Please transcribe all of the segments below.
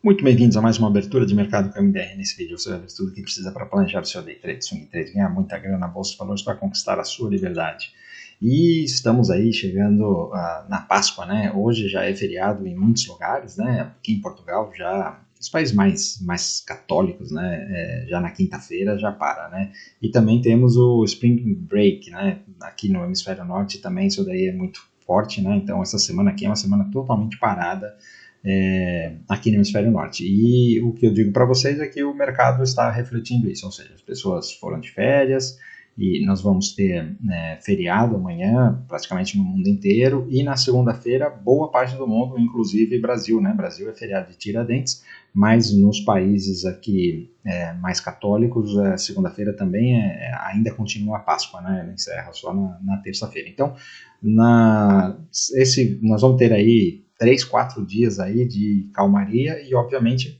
Muito bem-vindos a mais uma abertura de mercado com a MDR. Nesse vídeo você vai ver tudo o que precisa para planejar o seu day trade, swing trade, ganhar muita grana na bolsa de valores para conquistar a sua liberdade. E estamos aí chegando na Páscoa, né? Hoje já é feriado em muitos lugares, né? Aqui em Portugal já, os países mais católicos, né? Já na quinta-feira já para, né? E também temos o Spring Break, né? Aqui no hemisfério norte também isso daí é muito forte, né? Então essa semana aqui é uma semana totalmente parada aqui no hemisfério norte. E o que eu digo para vocês é que o mercado está refletindo isso, ou seja, as pessoas foram de férias e nós vamos ter feriado amanhã praticamente no mundo inteiro e na segunda-feira boa parte do mundo, inclusive Brasil, né? Brasil é feriado de Tiradentes, mas nos países aqui mais católicos, segunda-feira também ainda continua a Páscoa, né? Ela encerra só na terça-feira. Então, nós vamos ter aí 3, 4 dias aí de calmaria e, obviamente,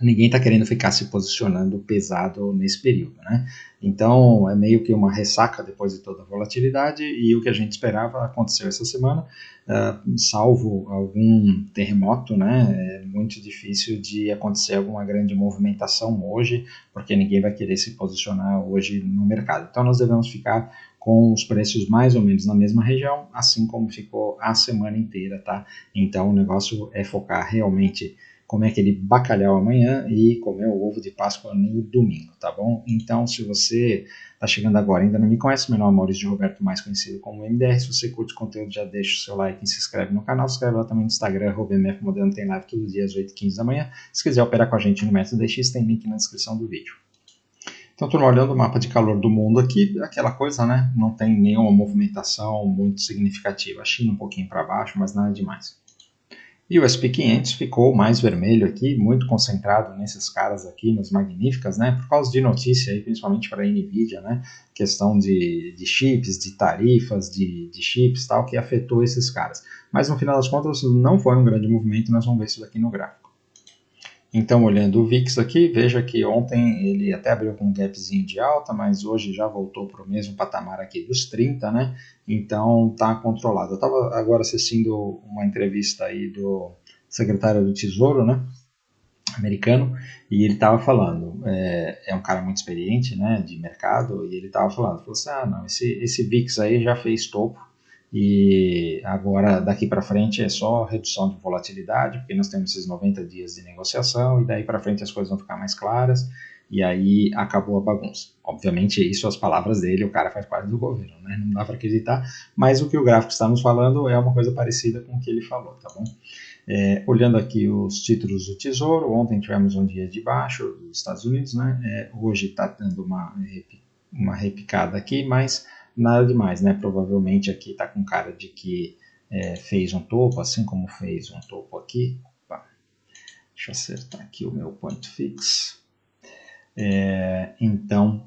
ninguém está querendo ficar se posicionando pesado nesse período, né? Então, é meio que uma ressaca depois de toda a volatilidade e o que a gente esperava aconteceu essa semana, salvo algum terremoto, né? É muito difícil de acontecer alguma grande movimentação hoje, porque ninguém vai querer se posicionar hoje no mercado. Então, nós devemos ficar com os preços mais ou menos na mesma região, assim como ficou a semana inteira, tá? Então, o negócio é focar realmente comer aquele bacalhau amanhã e comer o ovo de Páscoa no domingo, tá bom? Então, se você está chegando agora e ainda não me conhece, meu nome é Maurício de Roberto, mais conhecido como MDR. Se você curte o conteúdo, já deixa o seu like e se inscreve no canal. Se inscreve lá também no Instagram, @mfmoderno, tem live todo dia às 8h15 da manhã. Se quiser operar com a gente no método DX, tem link na descrição do vídeo. Então, turma, olhando o mapa de calor do mundo aqui, aquela coisa, né? Não tem nenhuma movimentação muito significativa. A China um pouquinho para baixo, mas nada demais. E o SP500 ficou mais vermelho aqui, muito concentrado nesses caras aqui, nos magníficas, né? Por causa de notícia aí, principalmente para a Nvidia, né? Questão de chips, de tarifas, de chips e tal, que afetou esses caras. Mas no final das contas não foi um grande movimento, nós vamos ver isso daqui no gráfico. Então, olhando o VIX aqui, veja que ontem ele até abriu com um gapzinho de alta, mas hoje já voltou para o mesmo patamar aqui dos 30, né? Então, está controlado. Eu estava agora assistindo uma entrevista aí do secretário do Tesouro, né? Americano, e ele estava falando, é um cara muito experiente, né, de mercado, e ele estava falando, falou assim, não, esse VIX aí já fez topo, e agora daqui para frente é só redução de volatilidade, porque nós temos esses 90 dias de negociação, e daí para frente as coisas vão ficar mais claras, e aí acabou a bagunça. Obviamente, isso as palavras dele, o cara faz parte do governo, né, não dá para acreditar, mas o que o gráfico está nos falando é uma coisa parecida com o que ele falou, tá bom? Olhando aqui os títulos do Tesouro, ontem tivemos um dia de baixo dos Estados Unidos, né? Hoje está dando uma repicada aqui, mas nada demais, né? Provavelmente aqui está com cara de que fez um topo, assim como fez um topo aqui. Opa, deixa eu acertar aqui o meu point fix. Então,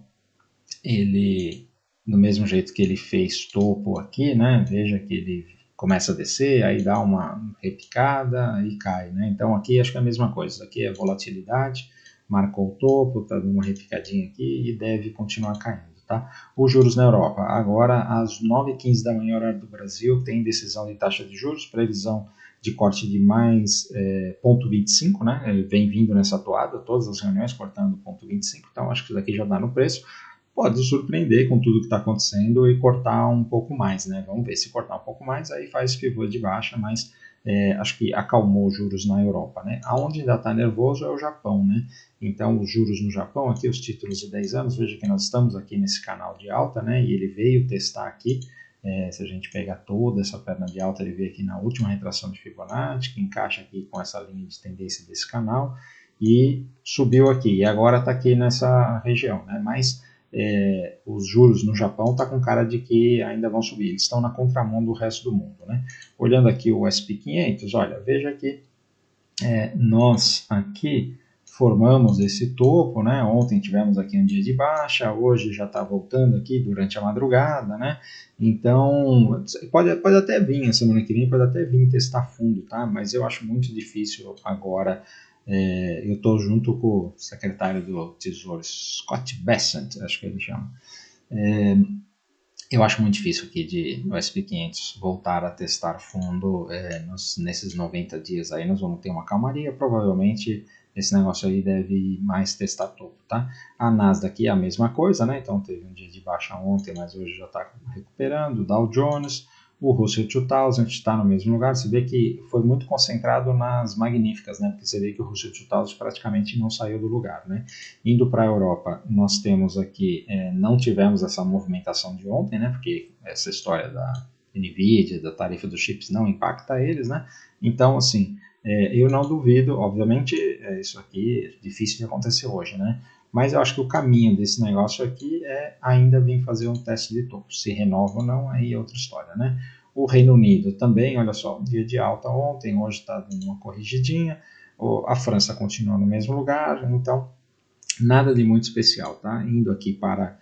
ele, do mesmo jeito que ele fez topo aqui, né? Veja que ele começa a descer, aí dá uma repicada e cai, né? Então aqui acho que é a mesma coisa, isso aqui é volatilidade, marcou o topo, tá dando uma repicadinha aqui e deve continuar caindo, tá? Os juros na Europa, agora às 9h15 da manhã, horário do Brasil, tem decisão de taxa de juros, previsão de corte de mais 0,25, né? Ele vem vindo nessa toada, todas as reuniões cortando 0,25, então acho que isso daqui já dá no preço. Pode surpreender com tudo que está acontecendo e cortar um pouco mais, né? Vamos ver se cortar um pouco mais, aí faz pivô de baixa, mas acho que acalmou os juros na Europa, né? Aonde ainda está nervoso é o Japão, né? Então, os juros no Japão, aqui os títulos de 10 anos, veja que nós estamos aqui nesse canal de alta, né? E ele veio testar aqui, se a gente pegar toda essa perna de alta, ele veio aqui na última retração de Fibonacci, que encaixa aqui com essa linha de tendência desse canal, e subiu aqui, e agora está aqui nessa região, né? Mas os juros no Japão está com cara de que ainda vão subir, eles estão na contramão do resto do mundo, né? Olhando aqui o SP500, olha, veja que nós aqui formamos esse topo, né? Ontem tivemos aqui um dia de baixa, hoje já está voltando aqui durante a madrugada, né? Então, pode até vir, a semana que vem pode até vir testar fundo, tá? Mas eu acho muito difícil agora. Eu estou junto com o secretário do Tesouro, Scott Bessent, acho que ele chama. Eu acho muito difícil aqui de o SP500 voltar a testar fundo nesses 90 dias aí. Nós vamos ter uma calmaria, provavelmente esse negócio aí deve mais testar topo, tá? A Nasdaq é a mesma coisa, né? Então teve um dia de baixa ontem, mas hoje já está recuperando. O Dow Jones, o Russell 2000 está no mesmo lugar. Você vê que foi muito concentrado nas magníficas, né? Porque você vê que o Russell 2000 praticamente não saiu do lugar, né? Indo para a Europa, nós temos aqui, não tivemos essa movimentação de ontem, né? Porque essa história da Nvidia, da tarifa dos chips não impacta eles, né? Então, assim, eu não duvido, obviamente, isso aqui é difícil de acontecer hoje, né? Mas eu acho que o caminho desse negócio aqui é ainda vir fazer um teste de topo. Se renova ou não, aí é outra história, né? O Reino Unido também, olha só, dia de alta ontem, hoje está dando uma corrigidinha. A França continua no mesmo lugar, então nada de muito especial, tá? Indo aqui para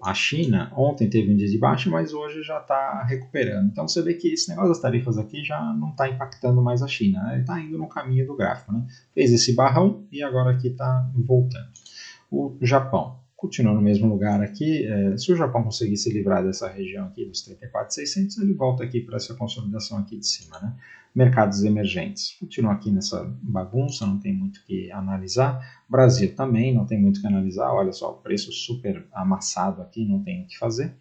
a China, ontem teve um dia de baixa, mas hoje já está recuperando. Então você vê que esse negócio das tarifas aqui já não está impactando mais a China, né? Ele está indo no caminho do gráfico, né? Fez esse barrão e agora aqui está voltando. O Japão continua no mesmo lugar aqui. Se o Japão conseguir se livrar dessa região aqui dos 34.600, ele volta aqui para essa consolidação aqui de cima, né? Mercados emergentes continua aqui nessa bagunça, não tem muito o que analisar. Brasil também não tem muito o que analisar. Olha só, o preço super amassado aqui, não tem o que fazer.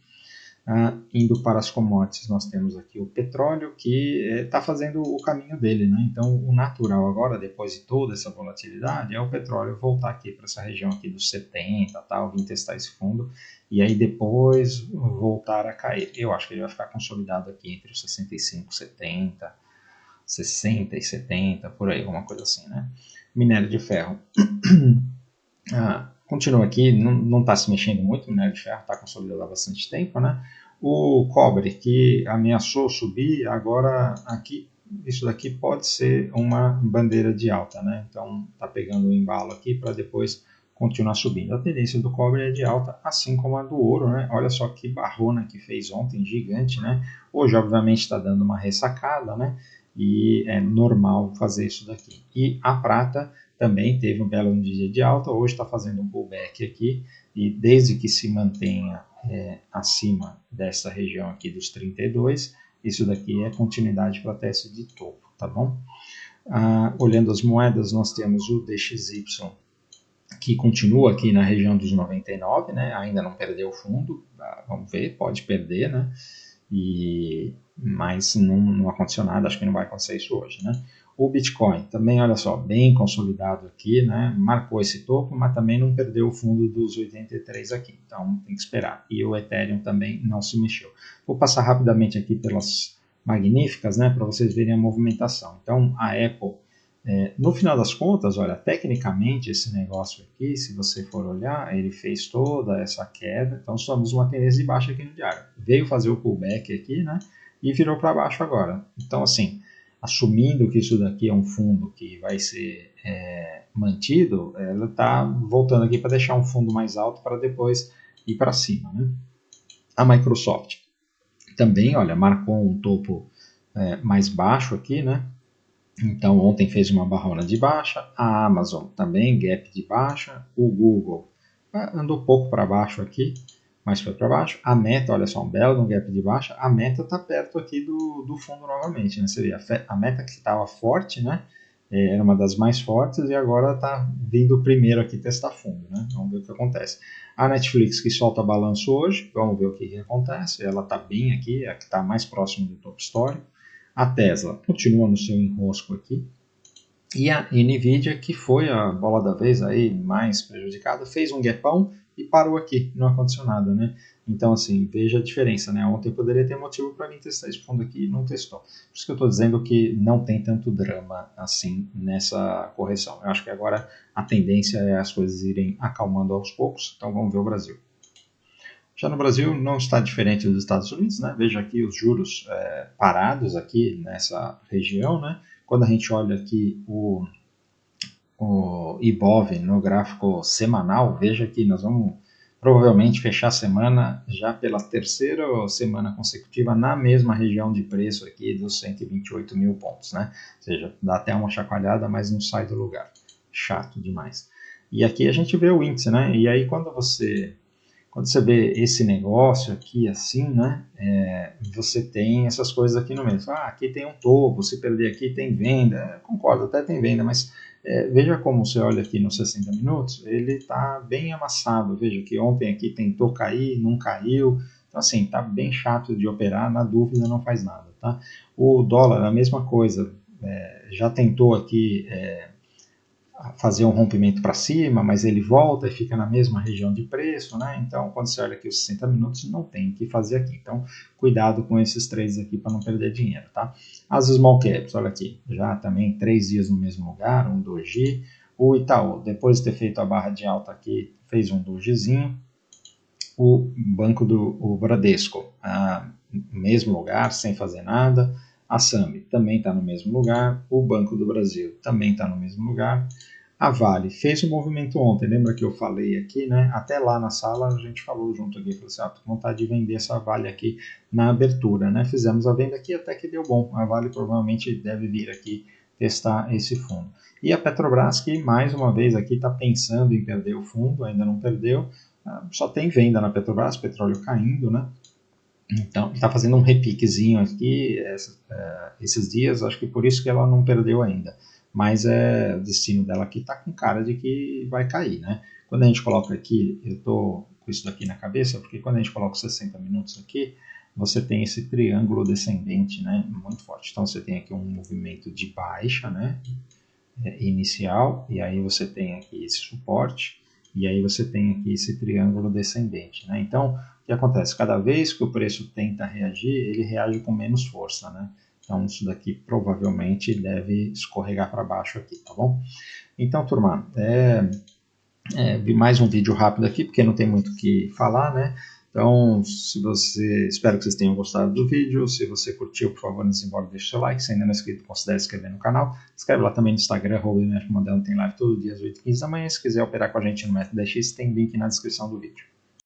Indo para as commodities, nós temos aqui o petróleo que está fazendo o caminho dele, né? Então, o natural agora, depois de toda essa volatilidade, é o petróleo voltar aqui para essa região aqui dos 70, tal, vir testar esse fundo e aí depois voltar a cair. Eu acho que ele vai ficar consolidado aqui entre os 65, 70, 60 e 70, por aí, alguma coisa assim, né? Minério de ferro. Continua aqui, não está se mexendo muito, o minério de ferro está consolidado há bastante tempo, né? O cobre, que ameaçou subir, agora aqui, isso daqui pode ser uma bandeira de alta, né? Então, está pegando o embalo aqui para depois continuar subindo. A tendência do cobre é de alta, assim como a do ouro, né? Olha só que barrona que fez ontem, gigante, né? Hoje, obviamente, está dando uma ressacada, né? E é normal fazer isso daqui. E a prata também teve um belo dia de alta, hoje está fazendo um pullback aqui, e desde que se mantenha acima dessa região aqui dos 32, isso daqui é continuidade para teste de topo, tá bom? Olhando as moedas, nós temos o DXY, que continua aqui na região dos 99, né? Ainda não perdeu o fundo, vamos ver, pode perder, né? Mas não aconteceu nada, acho que não vai acontecer isso hoje, né? O Bitcoin também, olha só, bem consolidado aqui, né? Marcou esse topo, mas também não perdeu o fundo dos 83 aqui, então tem que esperar. E o Ethereum também não se mexeu. Vou passar rapidamente aqui pelas magníficas, né? Para vocês verem a movimentação. Então, a Apple, no final das contas, olha, tecnicamente esse negócio aqui, se você for olhar, ele fez toda essa queda, então somos uma tendência de baixa aqui no diário. Veio fazer o pullback aqui, né? E virou para baixo agora. Então, assim, assumindo que isso daqui é um fundo que vai ser mantido, ela está voltando aqui para deixar um fundo mais alto para depois ir para cima, né? A Microsoft também, olha, marcou um topo mais baixo aqui, né? Então, ontem fez uma barrona de baixa, a Amazon também, gap de baixa, o Google andou pouco para baixo aqui, mas foi para baixo. A Meta, olha só, um belo no gap de baixa, a Meta está perto aqui do fundo novamente, né? Você vê, a Meta que estava forte, né? Era uma das mais fortes e agora está vindo primeiro aqui testar fundo, né? Vamos ver o que acontece. A Netflix que solta balanço hoje, vamos ver o que acontece. Ela está bem aqui, é a que está mais próximo do topo histórico. A Tesla continua no seu enrosco aqui. E a Nvidia, que foi a bola da vez aí mais prejudicada, fez um gapão e parou aqui, não aconteceu nada, né? Então, assim, veja a diferença, né? Ontem poderia ter motivo para vir testar esse fundo aqui e não testou. Por isso que eu estou dizendo que não tem tanto drama assim nessa correção. Eu acho que agora a tendência é as coisas irem acalmando aos poucos. Então, vamos ver o Brasil. Já no Brasil não está diferente dos Estados Unidos, né? Veja aqui os juros parados aqui nessa região, né? Quando a gente olha aqui o IBOV no gráfico semanal, veja que nós vamos provavelmente fechar a semana já pela terceira semana consecutiva na mesma região de preço aqui dos 128 mil pontos, né? Ou seja, dá até uma chacoalhada, mas não sai do lugar. Chato demais. E aqui a gente vê o índice, né? E aí quando quando você vê esse negócio aqui assim, né, você tem essas coisas aqui no meio. Aqui tem um topo, se perder aqui tem venda. Concordo, até tem venda, mas veja como você olha aqui nos 60 minutos, ele está bem amassado. Veja que ontem aqui tentou cair, não caiu. Então, assim, está bem chato de operar, na dúvida não faz nada, tá? O dólar, a mesma coisa, já tentou aqui fazer um rompimento para cima, mas ele volta e fica na mesma região de preço, né? Então, quando você olha aqui os 60 minutos, não tem o que fazer aqui. Então, cuidado com esses trades aqui para não perder dinheiro, tá? As small caps, olha aqui, já também 3 dias no mesmo lugar, um doji. O Itaú, depois de ter feito a barra de alta aqui, fez um dojizinho. O banco do Bradesco, mesmo lugar, sem fazer nada. A Sami também está no mesmo lugar. O Banco do Brasil também está no mesmo lugar. A Vale fez um movimento ontem, lembra que eu falei aqui, né? Até lá na sala a gente falou junto aqui, falou assim, tô com vontade de vender essa Vale aqui na abertura, né? Fizemos a venda aqui até que deu bom. A Vale provavelmente deve vir aqui testar esse fundo. E a Petrobras, que mais uma vez aqui está pensando em perder o fundo, ainda não perdeu, só tem venda na Petrobras, petróleo caindo, né? Então, está fazendo um repiquezinho aqui esses dias, acho que por isso que ela não perdeu ainda. Mas o destino dela aqui está com cara de que vai cair, né? Quando a gente coloca aqui, eu estou com isso daqui na cabeça, porque quando a gente coloca os 60 minutos aqui, você tem esse triângulo descendente, né? Muito forte. Então, você tem aqui um movimento de baixa, né? Inicial, e aí você tem aqui esse suporte, e aí você tem aqui esse triângulo descendente, né? Então, o que acontece? Cada vez que o preço tenta reagir, ele reage com menos força, né? Então, isso daqui provavelmente deve escorregar para baixo aqui, tá bom? Então, turma, mais um vídeo rápido aqui, porque não tem muito o que falar, né? Então, espero que vocês tenham gostado do vídeo. Se você curtiu, por favor, não se importa, deixa o seu like. Se ainda não é inscrito, considere se inscrever no canal. Se inscreve lá também no Instagram, @MFModelo, tem live todo dia às 8h15 da manhã. Se quiser operar com a gente no MetaDX, tem link na descrição do vídeo.